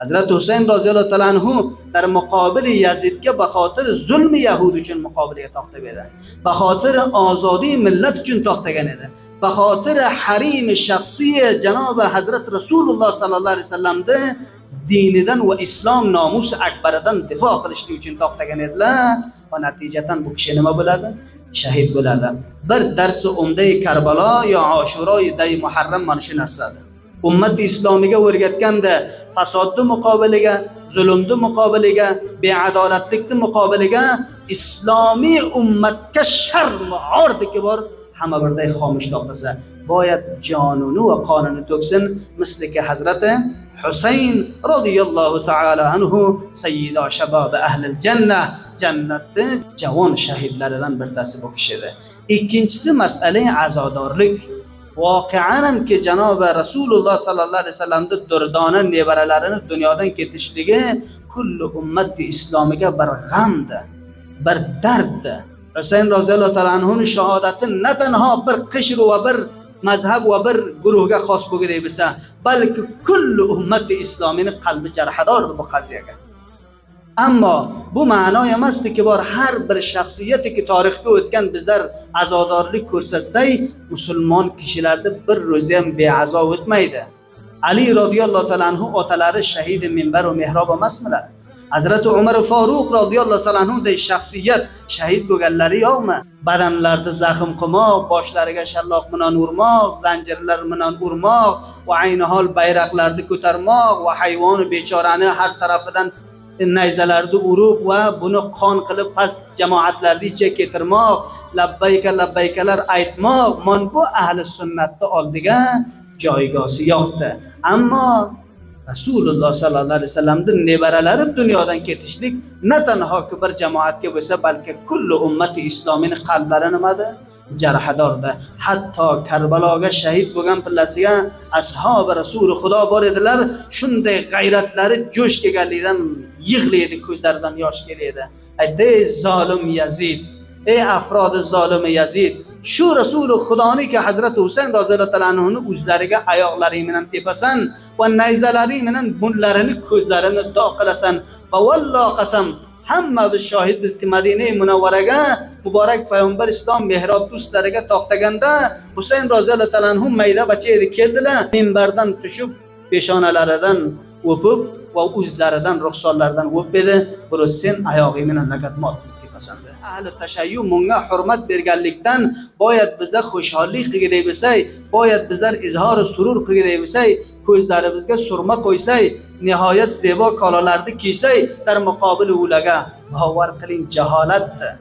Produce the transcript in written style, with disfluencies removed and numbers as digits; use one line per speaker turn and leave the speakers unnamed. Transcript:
Hazrat Husayn roziyallohu ta'ala anhu در مقابل یزیدga به خاطر ظلم یهود uchun muqobilaga to'xtab edi. به خاطر آزادی ملت uchun to'xtagan edi. به خاطر حریم شخصی جناب حضرت رسول الله صلی الله علیه وسلم dinidan va islom nomus akbaridan difo qilishlik uchun to'xtagan edilar va natijatan bu kishi nima bo'ladi? Shahid bo'ladi. Bir darsi umdai Karbalo yo Ashuroi day Muharram mana shu narsadir. Ummat islomiga o'rgatganda fasodni muqobiliga, zulmni muqobiliga, beadolatlikni muqobiliga islomiy ummatga sharm ordiki bor hamma birday xomush to'xtasa, boyat jonuni va qonini to'ksin, misliki Hazrati Husayn radhiyallohu ta'ala anhu sayyida shabob ahlil jannah, jannatni javon shahidlaridan birtasi bu kishidir. Ikkinchisi mas'ala azodorlik. Voqean ki Janob Rasululloh sallallohu alayhi vasallamning durdona nevaralarini dunyodan ketishligi kulli ummati islomiga bir g'amdir, bir darddir. Husayn roziyallohu ta'ala anhuning shahodati ne tanho bir qishr va bir mazhab va bir guruhga xos bo'lgandek bo'lsa, balki kulli ummati islomining qalbi jarhadordir bu qaziyaga. Ammo bu ma'no emasdiki bor har bir shaxsiyatiki tarixga o'tgan bizlar azodorlik ko'rsatsak, musulmon kishilarda bir ro'zi ham beazo o'tmaydi. Ali radhiyallohu ta'ala anhu otalari shahid minbar va mehrob emasmilar? Hazrat Umar Faruq radhiyallohu ta'ala anhu de shaxsiyat shahid bo'lganlari yo'qmi? Badanlarida zaxm qilmoq, boshlariga shalloq bilan urmoq, zanjirlar bilan urmoq va ayni hol bayroqlarni ko'tarmoq va hayvoni bechorani har tarafidan nayzalarni urib va buni qon qilib past jamoatlarni ichiga keltirmoq, labbayka labbaykalar aytmoq, mon bu ahli sunnatni oldiga joygosi yo'qdi. Ammo Rasululloh sallallohu alayhi vasallamning nevaralari dunyodan ketishlik ne tanho bir jamoatga bo'lsa, balki kulli ummati islomining qalblari nimada? Jarhadorda. Hatto Karbaloga shahid bo'lgan pillasiga ashabi Rasul Xudo bor edilar. Shunday g'ayratlari jo'sh kelganligidan yig'laydi, ko'zlaridan yosh keladi. Ey zolim Yazid, ey afrodi zolimi Yazid, shu Rasul Xudoniki Hazrat Husayn roziyallohu ta'ala anhuning o'zlariga oyoqlaring bilan tepasan va nayzalaring bilan bunlarini ko'zlarini doq qilasan. Va valloh qasam, hamma biz shohidmizki Madina-i Munawvaraga muborak payg'ambar islom mehrob ustlariga to'xtaganda Husayn roziyallohu ta'ala anhu mayda bacha edi, keldilar, minbardan tushib peshonalaridan o'pib va o'zlaridan ruxsorlaridan o'pdi. Burus sen oyog'ing bilan lagatmot tepasan. Ahli tashayyu bunga hurmat berganlikdan boyat bizlar xo'shallik qilgandek bo'lsak, boyat bizlar izhor surur qilgandek bo'lsak, ko'zlarimizga surma qo'ysak, nihoyat zebo kolalarni kiysak, dar muqobil ularga bavar qiling jaholatdir.